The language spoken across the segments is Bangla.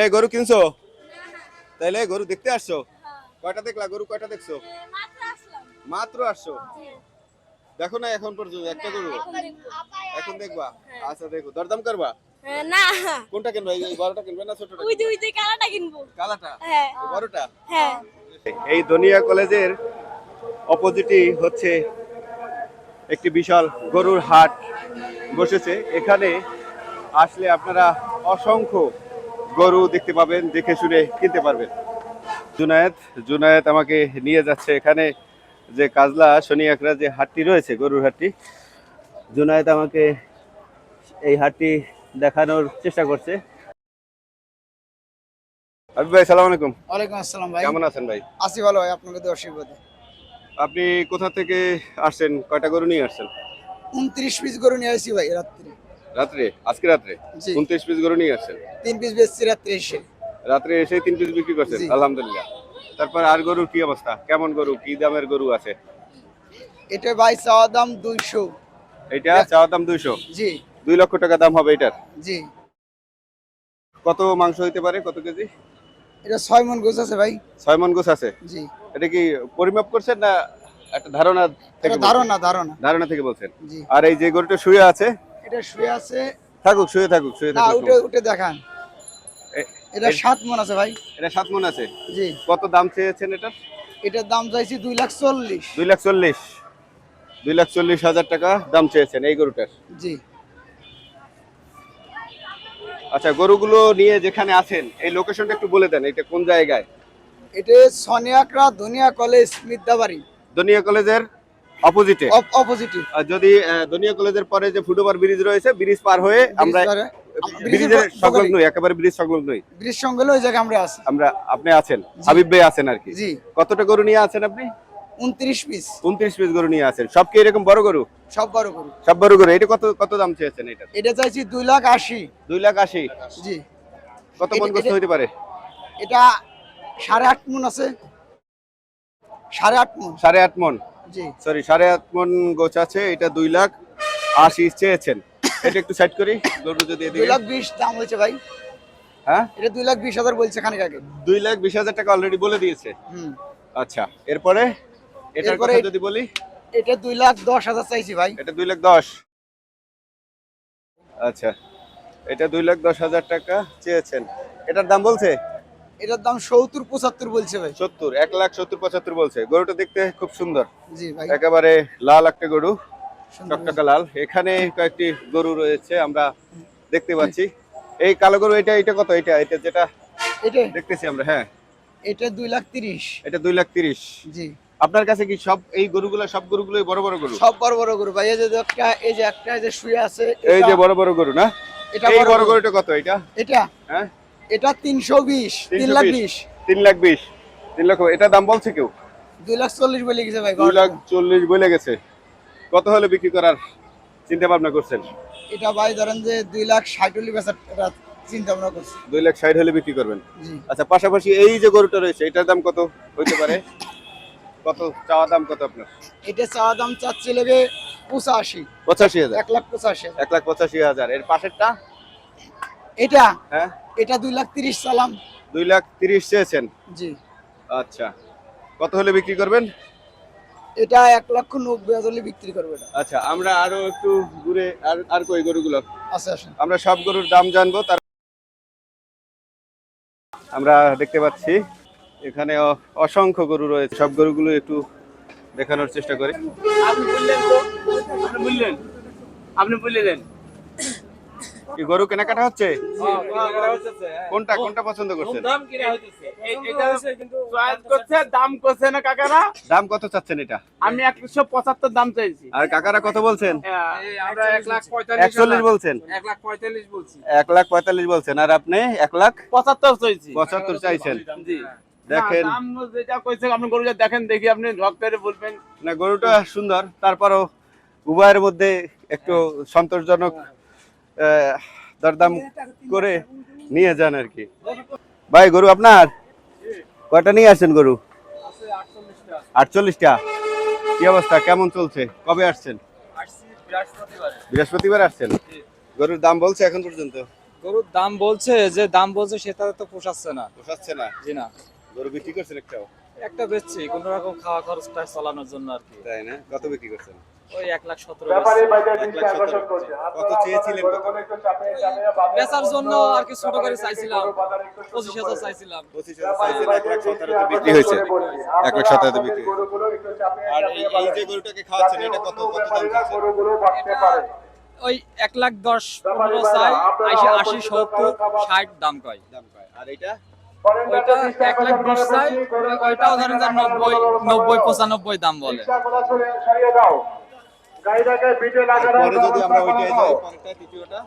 এই গরু কিনছো? তাইলে গরু দেখতে আসছো? কয়টা দেখলা? গরু কয়টা দেখছো? মাত্র আসছো? দেখো না এখন পর্যন্ত একটা গরু? এখন দেখবা? আচ্ছা দেখো, দরদাম করবা? না, কোনটা কিনবা? এই বড়টা কিনবে না ছোটটা? ওই যে কালাটা কিনবো। কালাটা? হ্যাঁ বড়টা? হ্যাঁ। এই দনিয়া কলেজের অপোজিটই হচ্ছে একটি বিশাল গরুর হাট বসেছে। এখানে আসলে আপনারা অসংখ্য গরু দেখতে পাবেন, দেখে শুনে কিনতে পারবেন। জুনায়েদ জুনায়েদ আমাকে নিয়ে যাচ্ছে এখানে যে কাজলা শনি একরা যে হাটটি রয়েছে, গরুর হাটটি। জুনায়েদ আমাকে এই হাটটি দেখানোর চেষ্টা করছে। আবিব ভাই, সালাম আলাইকুম। ওয়ালাইকুম আসসালাম ভাই। কেমন আছেন ভাই? আছি ভালো ভাই, আপনাকে তো আশীর্বাদে। আপনি কোথা থেকে আসছেন? কয়টা গরু নিয়ে আসছেন? 29 পিস গরু নিয়ে আসি ভাই রাত্রে। রাত্রে? আজকে রাত্রে জি। 29 পিস গরু নিয়ে আসছেন? 3 পিস বেচছি রাত্রে এসে। রাত্রে এসে 3 পিস বিক্রি করছেন? জি। আলহামদুলিল্লাহ। তারপর আর গরুর কি অবস্থা? কেমন গরু, কি দামের গরু আছে? এটা ভাই চাওয়া দাম 200। এটা চাওয়া দাম 200? জি 2 লক্ষ টাকা দাম হবে এটার। জি। কত মাংস হইতে পারে, কত কেজি? এটা 6 মণ গোছ আছে ভাই। 6 মণ গোছ আছে? জি। এটা কি পরিমাপ করছেন না একটা ধারণা থেকে এটা বলছেন? ধারণা। ধারণা থেকে বলছেন। জি। আর এই যে গরুটা শুয়ে আছে? এটা শুয়ে আছে। থাকুক, শুয়ে থাকুক, শুয়ে না, থাকুক। উঠে দেখান। এটা 7 মণ আছে ভাই। এটা 7 মণ আছে? জি। কত দাম চেয়েছেন এটার? এটার দাম চাইছি 2,40,000। 2,40,000? 2,40,000 টাকা দাম চেয়েছেন এই গরুটার? জি। আচ্ছা, গরুগুলো নিয়ে যেখানে আছেন এই লোকেশনটা একটু বলে দেন, এটা কোন জায়গায়? এটা সোনিয়াকড়া ধনিয়া কলেজ মিদ্যাবাড়ি। দনিয়া কলেজের অপোজিটে? অপোজিটে। আর যদি দনিয়া কলেজের পরে যে ফুটওভার ব্রিজ রয়েছে, ব্রিজ পার হয়ে আমরা ব্রিজের সংলগ্নই, একেবারে ব্রিজ সংলগ্নই। ব্রিজ সঙ্গে ওই জায়গায় আমরা আছি। আপনি আছেন, হাবিব ভাই আছেন আর কি। জি। কতটা গরু নিয়ে আছেন আপনি? 29 পিস। 29 পিস গরু নিয়ে আছেন। সব কি এরকম বড় গরু? সব বড় গরু। সব বড় গরু। এটা কত কত দাম চেয়েছেন এটা? এটা চাইছি 2,80,000। 2,80,000? জি। কত মন গোস্ত হইতে পারে? এটা 8.5 মণ আছে। 8.5 মণ। 8.5 মন? জি। সরি, 8.5 মন গোছ আছে। এটা 2,80,000 চেয়েছেন। এটা একটু সাইড করি, গরু যদি এদিকে। 2,20,000 দাম হয়েছে ভাই। হ্যাঁ, এটা 2,20,000 বলছে খানিক আগে। 2,20,000 টাকা অলরেডি বলে দিয়েছে। হুম। আচ্ছা, এরপরে এটার এরপরে কথা যদি বলি? এটা 2,10,000 চাইছি ভাই। এটা 2,10,000? আচ্ছা, এটা 2,10,000 টাকা চেয়েছেন। এটার দাম বলছে? এটার দাম 70-75 বলছে ভাই। 70? 1,70,75 বলছে। গরুটা দেখতে খুব সুন্দর, জি ভাই। একেবারে লাল একটা গরু, সুন্দর। টকটকা লাল। এখানে কয়েকটি গরু রয়েছে আমরা দেখতে পাচ্ছি। এই কালো গরু, এটা এটা কত? এটা এটা যেটা এটা দেখতেছি আমরা, হ্যাঁ, এটা 2,30,000। এটা 2,30,000? জি। আপনার কাছে কি সব এই গরুগুলো, সব গরুগুলোই বড় বড় গরু? সব বড় বড় গরু ভাই। এই যে একটা, এই যে একটা, এই যে শুয়ে আছে, এই যে বড় বড় গরু না? এটা এই বড় বড় গরু। গরুটা কত এটা? এটা হ্যাঁ, এটা 320, 3,20,000। 3,20,000? 3 লক্ষ? এটা দাম বলছে কেউ? 2,40,000 বলে গেছে ভাই। 2,40,000 বলে গেছে। কত হলে বিক্রি করার চিন্তা ভাবনা করছেন? এটা ভাই ধরেন যে 2,60,000 বেচার এটা চিন্তা ভাবনা করছি। 2,60,000 হলে বিক্রি করবেন? জি। আচ্ছা, পাশাপাশি এই যে গরুটা রয়েছে এটার দাম কত হইতে পারে? কত চাওয়া দাম কত আপনার? এটা চাওয়া দাম চাচ্ছে লেগে 85। 85,000? 1,85,000। 1,85,000? এর পাশেরটা? এটা হ্যাঁ, এটা 2,30,000 চালাম। 2,30,000 চেয়েছেন? জি। আচ্ছা, কত হলে বিক্রি করবেন? এটা 1,90,000 হলে বিক্রি করবে এটা। আচ্ছা, আমরা আরো একটু ঘুরে আর আর কই গরুগুলো আচ্ছা আসেন। আমরা সব গরুর দাম জানবো। তার আমরা দেখতে পাচ্ছি এখানে অসংখ্য গরু রয়েছে। সব গরুগুলো একটু দেখানোর চেষ্টা করি। আপনি বললেন তো, আপনি বললেন কি গরু কেনাকাটা হচ্ছে? কোনটা কোনটা পছন্দ করছেন? দাম করছে না কাকারা। দাম কত চাচ্ছেন এটা? আমি 175 দাম চাইছি। আর কাকারা কত বলছেন? আমরা 1,40,000 বলছেন? 1,45 বলছি। 1,45,000 বলছেন। আর আপনি 75 চাইছি। 1,75 চাইছেন? জি। দেখেন, দাম যেটা কইছে আপনি গরুটা দেখেন, দেখি আপনি ঢক করে বলবেন। না গরুটা সুন্দর, তারপরও উভয়ের মধ্যে একটু সন্তোষজনক দরদাম করে নিয়ে যান আর কি। ভাই, গরু আপনার? কয়টা নিয়ে আসছেন গরু? 48টা? কি অবস্থা, কেমন চলছে? কবে আসছেন? বৃহস্পতিবার আসছেন? গরুর দাম বলছে এখন পর্যন্ত? গরুর দাম বলছে, যে দাম বলছে সেটা তো পোষাচ্ছে না। পোষাচ্ছে না? জি না, গরু বিক্রি করছেন একটাও? একটা বেচছি কোন রকম খাওয়া খরচটা চালানোর জন্য আর কি। তাই না? কত বিক্রি করছেন? ওই 1,17,000 বেচছি। 1,17,000। কত চেয়েছিলেন কত? বেচার জন্য আর কি ছোট করে চাইছিলাম, 25,000 চাইছিলাম। 25,000 চাইছেন, 1,17,000 বিক্রি হয়েছে। 1,17,000 বিক্রি হয়েছে। আর এই যে গরুটাকে খাওয়াচ্ছেন এটা কত কত দাম চাচ্ছেন? এটা ওই 1,10,15 চাই, 80, 70, 60 দাম কয়। দাম কয়? আর এটা? ওইটা 1,20,000 চাই, ওইটাও ধরেন যে 90, 95 দাম বলে। আর পরে যদি আমরা ওইটাই যাই, পরেরটা তৃতীয়টা?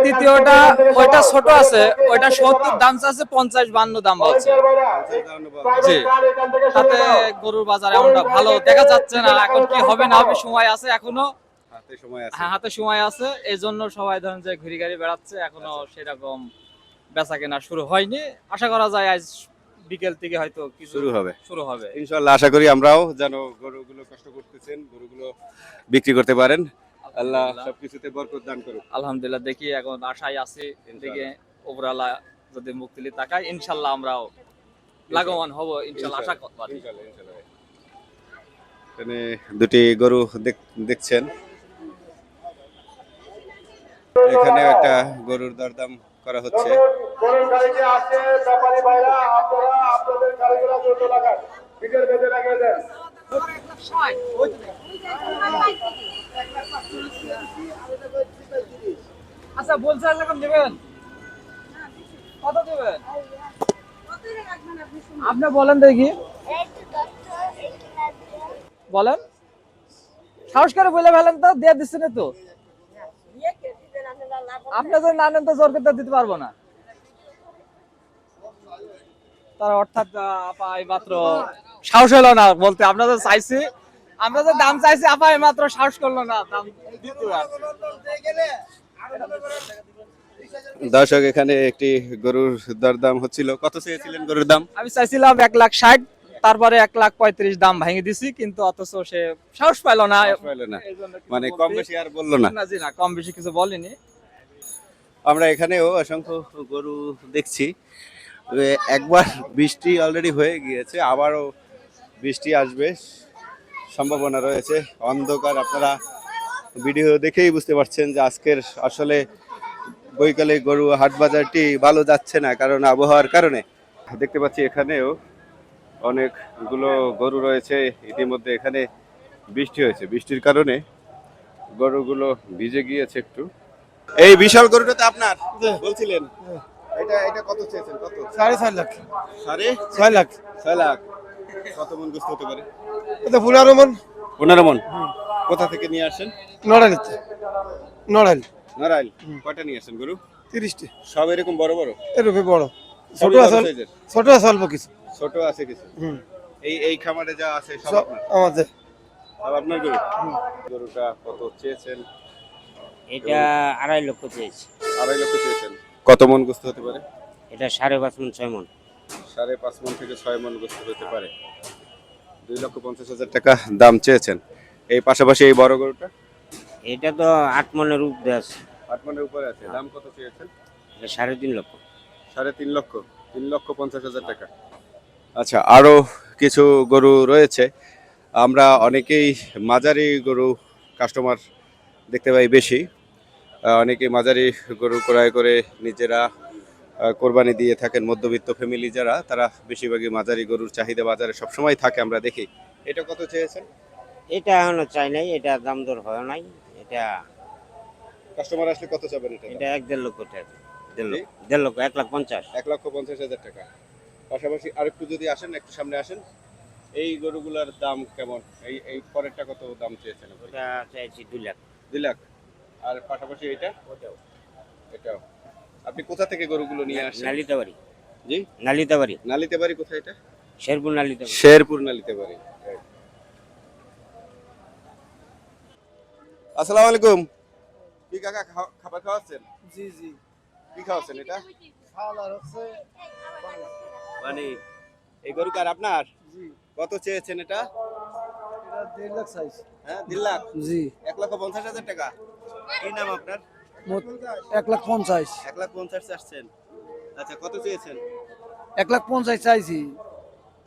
তৃতীয়টা ওইটা ছোট আছে, ওইটা 70 দাম চাচ্ছে, 50-52 দাম বলছে। জি, তাতে গরুর বাজার এমনটা ভালো দেখা যাচ্ছে না। এখন কি হবে না হবে সময় আছে এখনো। হাতে সময় আছে। হ্যাঁ, হাতে সময় আছে, এই জন্য সবাই ধরেন যে ঘুরি গাড়ি বেড়াচ্ছে, এখনো সেরকম বেচা কেনা শুরু হয়নি। আশা করা যায় আজ বিকেল থেকে হয়তো কিছু শুরু হবে। ইনশাআল্লাহ আশা করি আমরাও যেন গরুগুলো কষ্ট করতেছেন গরুগুলো বিক্রি করতে পারেন। আল্লাহ সবকিছুতে বরকত দান করুক। আলহামদুলিল্লাহ, দেখি এখন আশায় আছি, দেখি ওপরালা যদি মুক্তিলি তাকায় ইনশাল্লাহ আমরাও লাভবান হব ইনশাল্লাহ, আশা করি। ইনশাআল্লাহ, ইনশাআল্লাহ। এখানে দুটি গরু দেখছেন। এখানে একটা গরুর দরদাম করা হচ্ছে। আচ্ছা, বলছে এরকম দেবেন, কত দেবেন আপনি বলেন দেখি, বলেন, সাহস করে বলে ফেলেন তো, দিয়ে দিচ্ছেন তো। আপনি যদি না নেন তো জোর করতে দিতে পারবো না। তার অর্থাৎ আপা এই মাত্র সাহস হলো না বলতে, আমরা তো চাইছি, আমরা যে দাম চাইছি, আপা এই মাত্র সাহস করলো না দাম দিতে। দর্শক এখানে একটি গরুর দরদাম হচ্ছিল। কত চেয়েছিলেন গরুর দাম? আমি চাইছিলাম 1,60,000, তারপরে 1,35,000 দাম ভেঙে দিছি, কিন্তু অথচ সে সাহস পাইলো না। পাইলো না, এই জন্য কিছু মানে বলতে- কম বেশি আর বললো না। না, জি না, কম বেশি কিছু বলিনি। আমরা এখানেও অসংখ্য গরু দেখছি। একবার বৃষ্টি অলরেডি হয়ে গিয়েছে, আবারও বৃষ্টি আসবে সম্ভাবনা রয়েছে। অন্ধকার, আপনারা ভিডিও দেখেই বুঝতে পারছেন যে আজকের আসলে বৈকালে গরু হাট বাজারটি ভালো যাচ্ছে না, কারণ আবহাওয়ার কারণে। দেখতে পাচ্ছি এখানেও অনেকগুলো গরু রয়েছে। ইতিমধ্যে এখানে বৃষ্টি হয়েছে, বৃষ্টির কারণে গরুগুলো ভিজে গিয়েছে একটু। এই বিশাল গরুটা তো আপনার বলছিলেন, এটা এটা কত চেয়েছেন? কত? 6.5 লাখ। 6.5 লাখ? 6 লাখ। কত মন গোস্ত হতে পারে? এটা 15 মন। 15 মন। কোথা থেকে নিয়ে আসেন? নড়াইতে। নড়াইল। নারাইল। কয়টা নিয়ে আসেন গরু? 30টি। সব এরকম বড় বড়? এরূপে বড়। ছোট সবই বড় আছে, সাইজের? ছোট আছে অল্প কিছু। ছোট আছে কিছু। হুম। এই খামারে যা আছে সব সব আপনার? আমাদের। সব আপনার গরু? গরুটা কত চেয়েছেন? এটা 2.5 লক্ষ চেয়েছি। 2.5 লক্ষ চেয়েছেন। কত মন গোস্ত হতে পারে? এটা 5.5 মন 6 মন। 5.5 মন থেকে 6 মন গোস্ত হতে পারে। 2,50,000 টাকা দাম চেয়েছেন। এই পাশাপাশি এই বড় গরুটা? এটা তো 8 মনের উপরে আছে। 8 মনের উপরে আছে। দাম কত চেয়েছেন? এটা 3.5 লক্ষ। 3.5 লক্ষ। 3,50,000 টাকা। আচ্ছা, আরো কিছু গরু রয়েছে। আমরা অনেকেই মাঝারি গরু কাস্টমার দেখতে পাই বেশি। অনেকে মাঝারি গরু ক্রয় করে নিজেরা কোরবানি দিয়ে থাকেন। মধ্যবিত্ত ফ্যামিলি যারা, তারা বেশিরভাগই মাঝারি গরুর চাহিদা বাজারে সবসময় থাকে, আমরা দেখি। এটা কত চেয়েছেন? এটা এখনো চাই নাই, এটা দাম দর হয় নাই। এটা কাস্টমার আসলে কত চাবেন এটা? এটা 1.5 লক্ষ টাকা। 1.5 জি? লক্ষ, 1.5 লক্ষ, 1,50,000। 1,50,000 টাকা। পাশাপাশি আরেকটু যদি আসেন, একটু সামনে আসেন, এই গরুগুলার দাম কেমন? এই এই পরেরটা কত দাম চেয়েছেন? ওটা চাইছি 2 লাখ। 2 লাখ। আর পাশাপাশি এটা? এটাও। আপনি কোথা থেকে গরুগুলো নিয়ে আসেন? নালিতাবাড়ি। জি? নালিতাবাড়ি। নালিতে বাড়ি কোথায় এটা? শেরপুর নালিতাবাড়ি। শেরপুর নালিতে বাড়ি। আসসালামু আলাইকুম। কি কাকা খাবার খাওয়াচ্ছেন? জি জি। কি খাওয়াচ্ছেন এটা? শাল আর হচ্ছে মানে এই গরু কার আপনার? জি। কত চেয়েছেন এটা? এটা 1.5 লাখ সাইজ। হ্যাঁ, 1.5 লাখ। জি। 1,50,000 টাকা। কি নাম আপনার? মোট 1,50,000 1,50,000 চাচ্ছেন। আচ্ছা, কত চেয়েছেন? 1,50,000 চাইছি।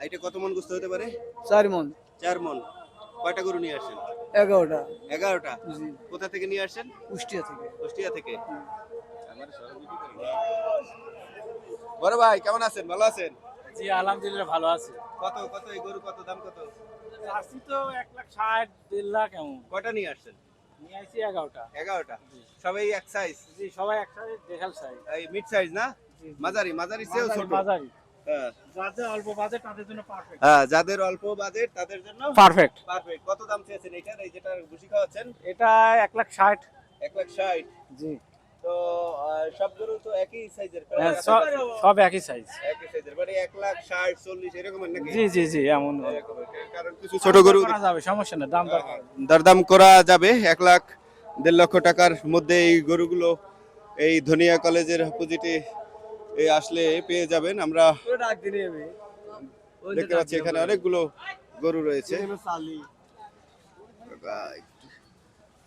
এটা কত মন গোস্ত হতে পারে? 4 মন। 4 মন। কয়টা গরু নিয়ে আসেন? 11টা। 11টা। জি। কোথা থেকে নিয়ে আসেন? কুষ্টিয়া থেকে। কুষ্টিয়া থেকে। বড় ভাই কেমন আছেন? ভালো আছেন? জি আলহামদুলিল্লাহ ভালো আছে। কত কত এই গরু কত দাম কত? আসছি তো 1,60,000 1,50,000 এমন। কয়টা নিয়ে আসছেন? নিয়ে আইছি 11টা। 11টা। সবাই এক সাইজ? জি সবাই একসাথে দেখাল চাই। এই মিড সাইজ না? মাঝারি মাঝারি চেয়েও ছোট। বাজারি হ্যাঁ। যাদের অল্প বাজেট তাদের জন্য পারফেক্ট। হ্যাঁ, যাদের অল্প বাজেট তাদের জন্য পারফেক্ট। পারফেক্ট। কত দাম চেয়েছেন এটার? এই যেটা ভুসি খাওয়াচ্ছেন? এটা 1,60,000। 1,60,000। জি তো সব গরু তো একই সাইজের। হ্যাঁ, সব একই সাইজ। একই সাইজের মানে 1,60,000 40 এরকমের নাকি? জি জি জি এমন এরকমের। কারণ কিছু ছোট গরু করা যাবে সমস্যা নেই দাম দর করা। দরদাম করা যাবে। 1,00,000-1,50,000 টাকার মধ্যে এই গরুগুলো এই ধনিয়া কলেজের অপোজিটে আসলে পেয়ে যাবেন। আমরা দেখতে পাচ্ছি এখানে অনেকগুলো গরু রয়েছে।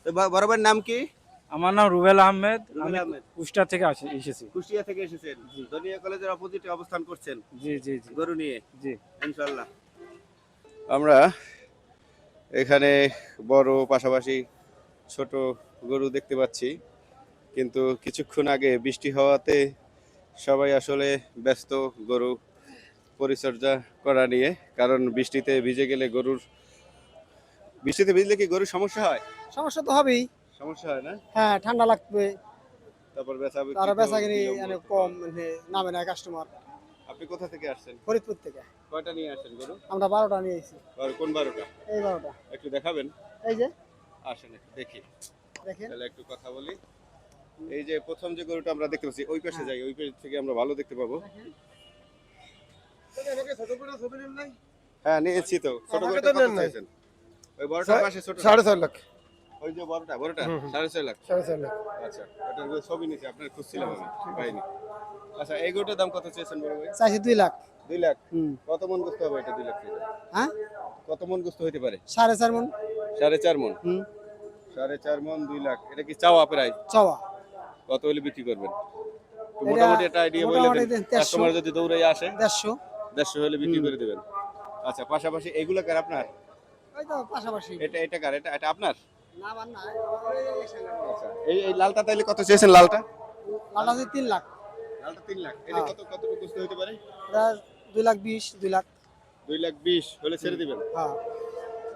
তো বড় ভাইয়ের নাম কি? আমার নাম রুবেল আহমেদ। রুবেল আমি আহমেদ। কুষ্টিয়া থেকে এসেছি। কুষ্টিয়া থেকে এসেছেন। ধনিয়া কলেজের অপোজিটে অবস্থান করছেন জি জি জি গরু নিয়ে। জি। ইনশাআল্লাহ। আমরা এখানে বড় পাশাপাশি ছোট গরু দেখতে পাচ্ছি, কিন্তু কিছুক্ষণ আগে বৃষ্টি হওয়াতে সবাই আসলে ব্যস্ত গরু পরিচর্যা করা নিয়ে। কারণ বৃষ্টিতে ভিজে গেলে বৃষ্টিতে ভিজলে কি গরুর সমস্যা হয়? সমস্যা তো হবেই। সমস্যা হয় না? হ্যাঁ, ঠান্ডা লাগবে। তারপর বেচা-বিক্রি তারা বেচাকিনি বিলম্ব অনেক হতে কম, পারে। মানে নামে না কাস্টমার। আপনি কোথা থেকে আসছেন? ফরিদপুর থেকে। কয়টা নিয়ে আসছেন গরু? আমরা 12টা নিয়ে এসেছি। আর কোন 12টা? এই 12টা। একটু দেখাবেন? এই যে আসেন একটু দেখি। দেখেন। তাহলে একটু কথা বলি। এই যে প্রথম যে গরুটা আমরা দেখতে পাচ্ছি, ওই পাশে যাই, ওই পাশ থেকে আমরা ভালো দেখতে পাবো। হ্যাঁ, নিয়েছি তো। ছোট গরুটা কত চাইছেন? ওই বড়টার পাশে ছোট 6.5 লাখ। ওই যে বড়টা 6.5 লাখ। 6.5 লাখ। আচ্ছা, ওটার ছবি নিয়েছি, আপনার খুঁজছিলাম আমি, পাইনি। আচ্ছা, এই গরুটার দাম কত চেয়েছেন বড় ভাই? চাইছি 2 লাখ। 2 লাখ। হুম। কত মন গোস্ত হবে এটা 2 লাখ টাকা? হ্যাঁ? কত মন গোস্ত হইতে পারে? 4.5 মন। 4.5 মন। হুম। 4.5 মন 2 লাখ। এটা কি চাওয়া প্রায়? চাওয়া। কত হলে বিক্রি করবেন? তো এটা মোটামুটি একটা আইডিয়া বলে মোটামুটি দেন। 150 কাস্টমার যদি দৌড়ে আসে 150। 150 হলে বিক্রি করে দিবেন। আচ্ছা, পাশাপাশি এগুলো কার আপনার? ওই তো পাশাপাশি। এটা কার? এটা আপনার? না আমার না। আচ্ছা, এই লালটা তাইলে কত চেয়েছেন লালটা? লালটা আছে 3 লাখ। লালটা 3 লাখ। এটা কতটুকু গোস্ত হইতে পারে? এটা 2 লাখ 20, 2 লাখ। 2,20,000 হলে ছেড়ে দিবেন। হ্যাঁ।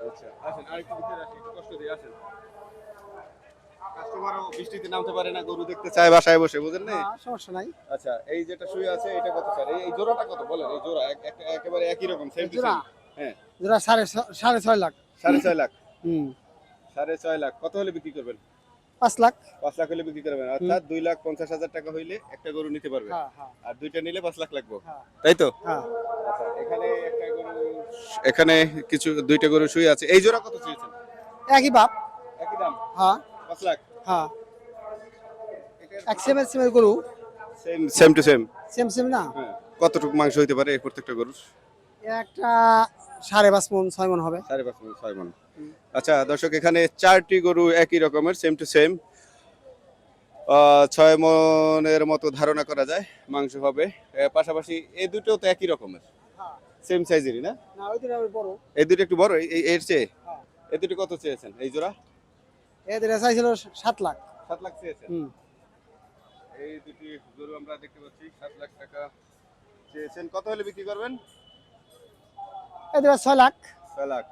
আচ্ছা, আসেন আরেকটু ভিতরে আসেন, একটু কষ্ট দিয়ে আসেন। কাস্টমারও বৃষ্টিতে নামতে পারে না, গরু দেখতে চায় বাসায় বসে, বুঝেন না? হ্যাঁ, সমস্যা নাই। আচ্ছা, এই যেটা শুয়ে আছে এটা কত স্যার? এই জোড়াটা কত বলেন? এই জোড়া একেবারে একই রকম, সেম টু জোড়া? সেম। হ্যাঁ, জোড়া 6.5 লাখ। 6.5 লাখ। হুম। 6.5 লাখ কত হলে বিক্রি করবেন? 5 লাখ। 5 লাখ হলে বিক্রি করবেন, অর্থাৎ 2,50,000 টাকা হইলে একটা গরু নিতে পারবে। হ্যাঁ, হ্যাঁ। আর দুইটা নিলে 5 লাখ লাগবে, হ্যাঁ। তাই তো? হ্যাঁ। আচ্ছা, এখানে কিছু দুইটা গরু শুয়ে আছে। এই জোড়া কত চেয়েছেন? একই বাপ। একই দাম, হ্যাঁ। 5 লাখ। হ্যাঁ। এক সেমের গরু। Same to same. সেম না? হ্যাঁ। কতটুকু মাংস হইতে পারে এই প্রত্যেকটা গরুর? একটা 5.5 মন 6 মন হবে। 5.5 মণ 6 মণ। আচ্ছা দর্শক, এখানে 4টি গরু একই রকমের, সেম টু সেম। 6 মণের মতো ধারণা করা যায় মাংস হবে। পাশাপাশি এই দুটো তো একই রকমের, হ্যাঁ। সেম সাইজেরই না? না, ওই দুটো বড়। এই দুটো একটু বড়, এর চেয়ে? হ্যাঁ। এই দুটো কত চেয়েছেন এই জোড়া? এদের চাইছিল 7 লাখ। 7 লাখ চেয়েছেন। হুম। এই দুটি গরু আমরা দেখতে পাচ্ছি 7 লাখ টাকা চেয়েছেন। কত হলে বিক্রি করবেন? এদের 6 লাখ। 6 লাখ।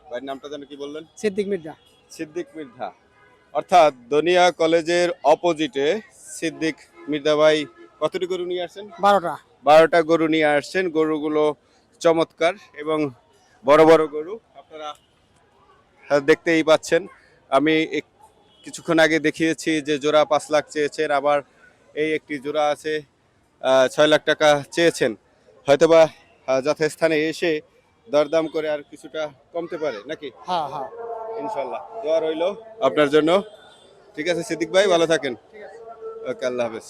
ভাইয়ের নামটা যেন কি বললেন? সিদ্দিক মির্জা। সিদ্দিক মির্জা। অর্থাৎ দনিয়া কলেজের অপোজিটে সিদ্দিক মির্জা ভাই কতটি গরু নিয়ে আসছেন? 12টা। 12টা গরু নিয়ে আসছেন। গরুগুলো চমৎকার এবং বড় বড় গরু, আপনারা দেখতেই পাচ্ছেন। আমি কিছুক্ষণ আগে দেখিয়েছি যে জোড়া 5 লাখ চেয়েছেন, আবার এই একটি জোড়া আছে 6 লাখ টাকা চেয়েছেন। হয়তোবা যথাস্থানে এসে দরদাম করে আর কিছুটা কমতে পারে নাকি? হ্যাঁ, হ্যাঁ। ইনশাল্লাহ, দোয়া রইল আপনার জন্য। ঠিক আছে সিদ্দিক ভাই, ভালো থাকেন। ওকে, আল্লাহ হাফেজ।